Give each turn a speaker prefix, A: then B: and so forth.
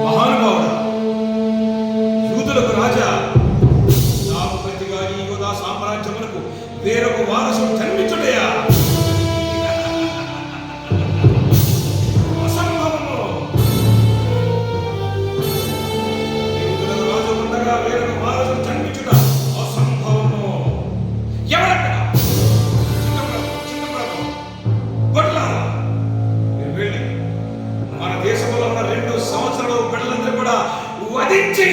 A: మహానుభావుడా, యూదులకు రాజా, నాకు ప్రతిగా ఈ యూదా సామ్రాజ్యములకు వేరొక వారసుడు జన్మించుటయా? అసంభవము. యూదులకు రాజు ఉండగా వేరొక వారసుడు జన్మించుట అసంభవము. ఎవరక్కడ? చిన్నప్రభు గొడ్లారా, మీరు వెళ్ళి మన దేశంలో ఉన్న 2 సంవత్సరాలు బిడ్డలందరూ కూడా వధించి